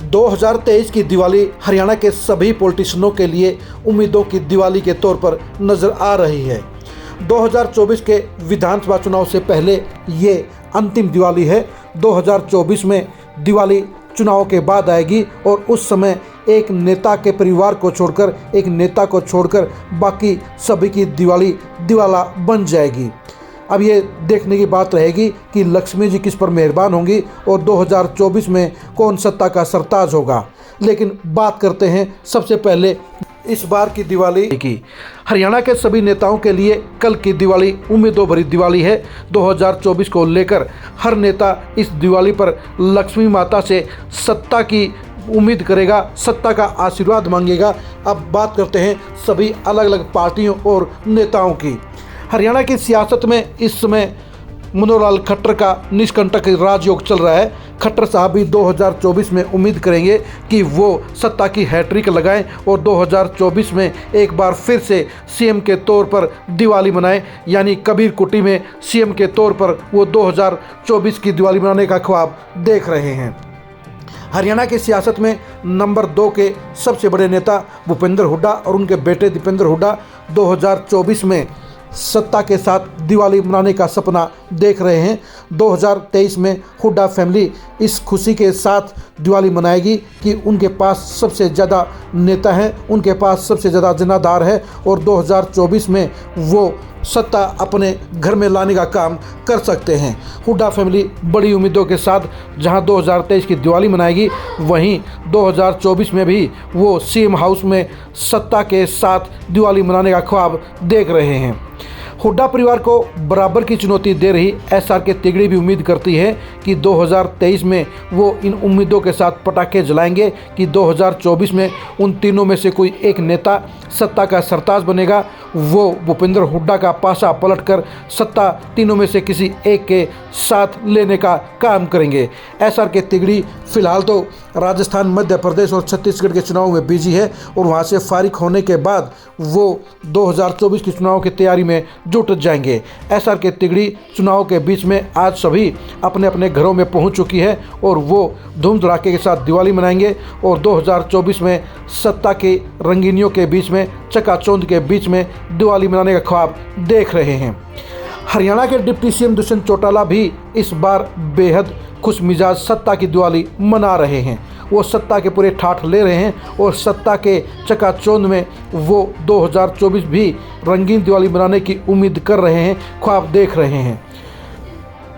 2023 की दिवाली हरियाणा के सभी पॉलिटिशियनों के लिए उम्मीदों की दिवाली के तौर पर नजर आ रही है। 2024 के विधानसभा चुनाव से पहले ये अंतिम दिवाली है। 2024 में दिवाली चुनाव के बाद आएगी और उस समय एक नेता के परिवार को छोड़कर, एक नेता को छोड़कर बाकी सभी की दिवाली दिवाला बन जाएगी। अब ये देखने की बात रहेगी कि लक्ष्मी जी किस पर मेहरबान होंगी और 2024 में कौन सत्ता का सरताज होगा। लेकिन बात करते हैं सबसे पहले इस बार की दिवाली की। हरियाणा के सभी नेताओं के लिए कल की दिवाली उम्मीदों भरी दिवाली है। 2024 को लेकर हर नेता इस दिवाली पर लक्ष्मी माता से सत्ता की उम्मीद करेगा, सत्ता का आशीर्वाद मांगेगा। अब बात करते हैं सभी अलग अलग पार्टियों और नेताओं की। हरियाणा की सियासत में इस समय मनोहर लाल खट्टर का निष्कंटक राजयोग चल रहा है। खट्टर साहब भी 2024 में उम्मीद करेंगे कि वो सत्ता की हैट्रिक लगाएं और 2024 में एक बार फिर से सीएम के तौर पर दिवाली मनाएं, यानी कबीर कुटी में सीएम के तौर पर वो 2024 की दिवाली मनाने का ख्वाब देख रहे हैं। हरियाणा की सियासत में नंबर 2 के सबसे बड़े नेता भूपेंद्र हुड्डा और उनके बेटे दीपेंद्र हुड्डा 2024 में सत्ता के साथ दिवाली मनाने का सपना देख रहे हैं। 2023 में हुड्डा फैमिली इस खुशी के साथ दिवाली मनाएगी कि उनके पास सबसे ज़्यादा नेता हैं, उनके पास सबसे ज़्यादा जनाधार है और 2024 में वो सत्ता अपने घर में लाने का काम कर सकते हैं। हुड्डा फैमिली बड़ी उम्मीदों के साथ जहां 2023 की दिवाली मनाएगी, वहीं 2024 में भी वो सीएम हाउस में सत्ता के साथ दिवाली मनाने का ख्वाब देख रहे हैं। हुड्डा परिवार को बराबर की चुनौती दे रही एसआर के तिगड़ी भी उम्मीद करती है कि 2023 में वो इन उम्मीदों के साथ पटाखे जलाएंगे कि 2024 में उन तीनों में से कोई एक नेता सत्ता का सरताज बनेगा। वो भूपेंद्र हुड्डा का पासा पलटकर सत्ता तीनों में से किसी एक के साथ लेने का काम करेंगे। एसआर के तिगड़ी फिलहाल तो राजस्थान, मध्य प्रदेश और छत्तीसगढ़ के चुनाव में बिजी है और वहाँ से फारिग होने के बाद वो 2024 की चुनाव की तैयारी में जुट जाएंगे। एसआर के तिगड़ी चुनाव के बीच में आज सभी अपने अपने घरों में पहुंच चुकी है और वो धूम धड़ाके के साथ दिवाली मनाएंगे और 2024 में सत्ता के रंगीनियों के बीच में, चकाचौंध के बीच में दिवाली मनाने का ख्वाब देख रहे हैं। हरियाणा के डिप्टी सीएम दुष्यंत चौटाला भी इस बार बेहद खुश मिजाज सत्ता की दिवाली मना रहे हैं। वो सत्ता के पूरे ठाठ ले रहे हैं और सत्ता के चकाचौंध में वो 2024 भी रंगीन दिवाली मनाने की उम्मीद कर रहे हैं, ख्वाब देख रहे हैं।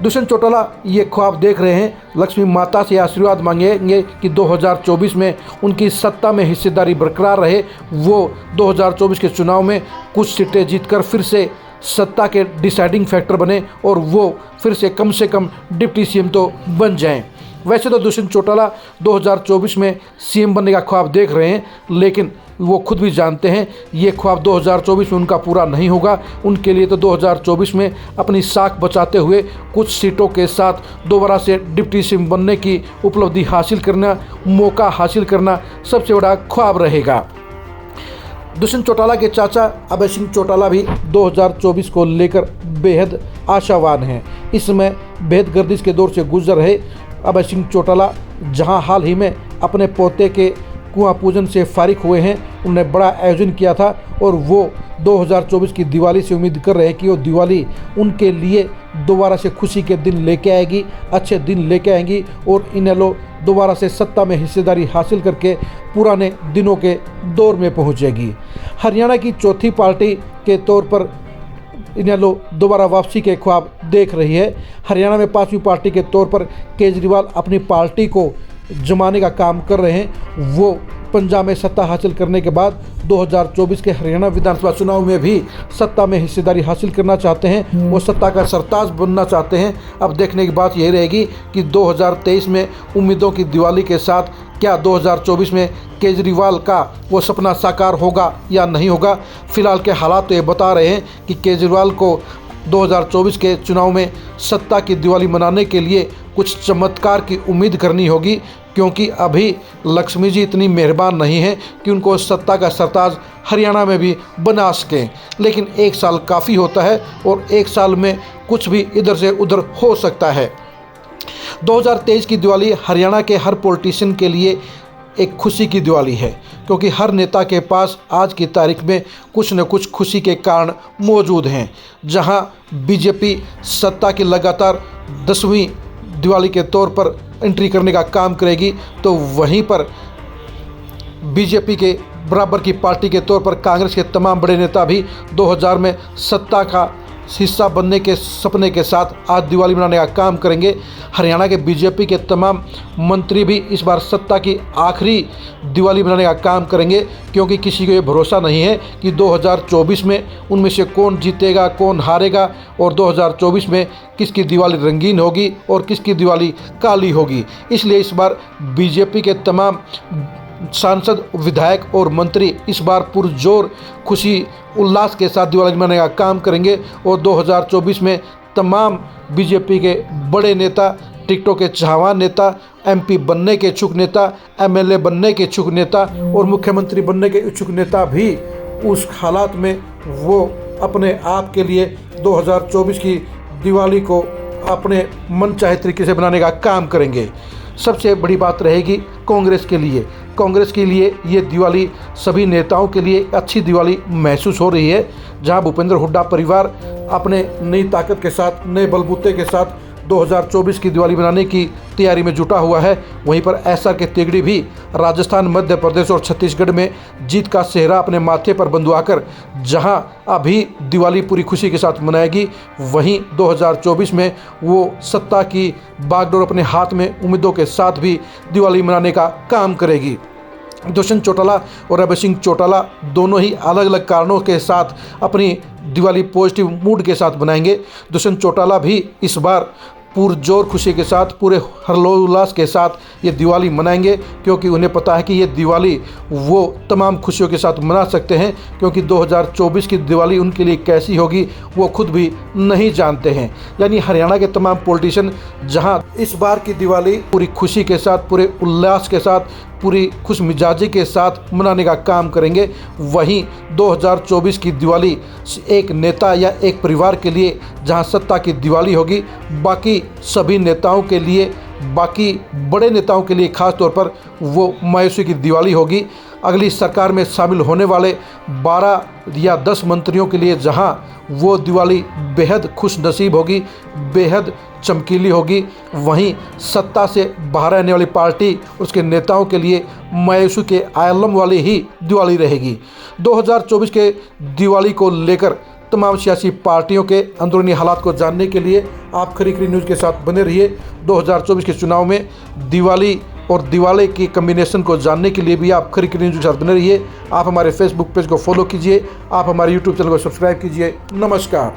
दुष्यंत चौटाला ये ख्वाब देख रहे हैं, लक्ष्मी माता से आशीर्वाद मांगेंगे कि 2024 में उनकी सत्ता में हिस्सेदारी बरकरार रहे। वो 2024 के चुनाव में कुछ सीटें जीतकर फिर से सत्ता के डिसाइडिंग फैक्टर बने और वो फिर से कम डिप्टी सीएम तो बन जाएं। वैसे तो दुष्यंत चौटाला 2024 में सीएम बनने का ख्वाब देख रहे हैं, लेकिन वो खुद भी जानते हैं ये ख्वाब 2024 में उनका पूरा नहीं होगा। उनके लिए तो 2024 में अपनी साख बचाते हुए कुछ सीटों के साथ दोबारा से डिप्टी सीएम बनने की उपलब्धि हासिल करना, मौका हासिल करना सबसे बड़ा ख्वाब रहेगा। दुष्यंत चौटाला के चाचा अभय सिंह चौटाला भी 2024 को लेकर बेहद आशावान हैं। इस समय बेहद गर्दिश के दौर से गुजर रहे अभय सिंह चौटाला जहां हाल ही में अपने पोते के कुआं पूजन से फारिग हुए हैं, उन्होंने बड़ा आयोजन किया था और वो 2024 की दिवाली से उम्मीद कर रहे हैं कि वो दिवाली उनके लिए दोबारा से खुशी के दिन लेके आएगी, अच्छे दिन लेके आएंगी और इनेलो दोबारा से सत्ता में हिस्सेदारी हासिल करके पुराने दिनों के दौर में पहुंचेगी। हरियाणा की चौथी पार्टी के तौर पर इनेलो दोबारा वापसी के ख्वाब देख रही है। हरियाणा में 5वीं पार्टी के तौर पर केजरीवाल अपनी पार्टी को जमाने का काम कर रहे हैं। वो पंजाब में सत्ता हासिल करने के बाद 2024 के हरियाणा विधानसभा चुनाव में भी सत्ता में हिस्सेदारी हासिल करना चाहते हैं, वो सत्ता का सरताज बनना चाहते हैं। अब देखने की बात यही रहेगी कि 2023 में उम्मीदों की दिवाली के साथ क्या 2024 में केजरीवाल का वो सपना साकार होगा या नहीं होगा। फिलहाल के हालात तो ये बता रहे हैं कि केजरीवाल को 2024 के चुनाव में सत्ता की दिवाली मनाने के लिए कुछ चमत्कार की उम्मीद करनी होगी, क्योंकि अभी लक्ष्मी जी इतनी मेहरबान नहीं है कि उनको सत्ता का सरताज हरियाणा में भी बना सकें। लेकिन एक साल काफ़ी होता है और एक साल में कुछ भी इधर से उधर हो सकता है। 2023 की दिवाली हरियाणा के हर पॉलिटिशियन के लिए एक खुशी की दिवाली है, क्योंकि हर नेता के पास आज की तारीख में कुछ न कुछ खुशी के कारण मौजूद हैं। जहां बीजेपी सत्ता की लगातार 10वीं दिवाली के तौर पर एंट्री करने का काम करेगी, तो वहीं पर बीजेपी के बराबर की पार्टी के तौर पर कांग्रेस के तमाम बड़े नेता भी 2000 में सत्ता का हिस्सा बनने के सपने के साथ आज दिवाली मनाने का काम करेंगे। हरियाणा के बीजेपी के तमाम मंत्री भी इस बार सत्ता की आखिरी दिवाली मनाने का काम करेंगे, क्योंकि किसी को ये भरोसा नहीं है कि 2024 में उनमें से कौन जीतेगा, कौन हारेगा, और 2024 में किसकी दिवाली रंगीन होगी और किसकी दिवाली काली होगी। इसलिए इस बार बीजेपी के तमाम सांसद, विधायक और मंत्री इस बार पुरजोर खुशी उल्लास के साथ दिवाली मनाने का काम करेंगे, और 2024 में तमाम बीजेपी के बड़े नेता, टिकटों के चाहवान नेता, एमपी बनने के इच्छुक नेता, एमएलए बनने के इच्छुक नेता और मुख्यमंत्री बनने के इच्छुक नेता भी उस हालात में वो अपने आप के लिए 2024 की दिवाली को अपने मनचाहे तरीके से बनाने का काम करेंगे। सबसे बड़ी बात रहेगी कांग्रेस के लिए। कांग्रेस के लिए ये दिवाली सभी नेताओं के लिए अच्छी दिवाली महसूस हो रही है, जहां भूपेंद्र हुड्डा परिवार अपने नई ताकत के साथ, नए बलबूते के साथ 2024 की दिवाली मनाने की तैयारी में जुटा हुआ है। वहीं पर एसआर के तिगड़ी भी राजस्थान, मध्य प्रदेश और छत्तीसगढ़ में जीत का सेहरा अपने माथे पर बंधुआकर जहां अभी दिवाली पूरी खुशी के साथ मनाएगी, वहीं 2024 में वो सत्ता की बागडोर अपने हाथ में उम्मीदों के साथ भी दिवाली मनाने का काम करेगी। दुष्यंत चौटाला और अभय सिंह चौटाला दोनों ही अलग अलग कारणों के साथ अपनी दिवाली पॉजिटिव मूड के साथ मनाएंगे। दुष्यंत चौटाला भी इस बार पुरजोर खुशी के साथ, पूरे हर्षोल्लास के साथ ये दिवाली मनाएंगे, क्योंकि उन्हें पता है कि ये दिवाली वो तमाम खुशियों के साथ मना सकते हैं, क्योंकि 2024 की दिवाली उनके लिए कैसी होगी वो खुद भी नहीं जानते हैं। यानी हरियाणा के तमाम पॉलिटिशियन जहां इस बार की दिवाली पूरी खुशी के साथ, पूरे उल्लास के साथ, पूरी खुश मिजाजी के साथ मनाने का काम करेंगे, वहीं 2024 की दिवाली एक नेता या एक परिवार के लिए जहां सत्ता की दिवाली होगी, बाकी सभी नेताओं के लिए, बाकी बड़े नेताओं के लिए खास तौर पर वो मायूसी की दिवाली होगी। अगली सरकार में शामिल होने वाले 12 या 10 मंत्रियों के लिए जहां वो दिवाली बेहद खुश नसीब होगी, बेहद चमकीली होगी, वहीं सत्ता से बाहर आने वाली पार्टी, उसके नेताओं के लिए मायूसी के आलम वाली ही दिवाली रहेगी। 2024 के दिवाली को लेकर तमाम सियासी पार्टियों के अंदरूनी हालात को जानने के लिए आप खरी खरी न्यूज़ के साथ बने रहिए। 2024 के चुनाव में दिवाली और दिवाली की कम्बिनेशन को जानने के लिए भी आप खरी खरी न्यूज़ के साथ बने रहिए। आप हमारे फेसबुक पेज को फॉलो कीजिए, आप हमारे यूट्यूब चैनल को सब्सक्राइब कीजिए। नमस्कार।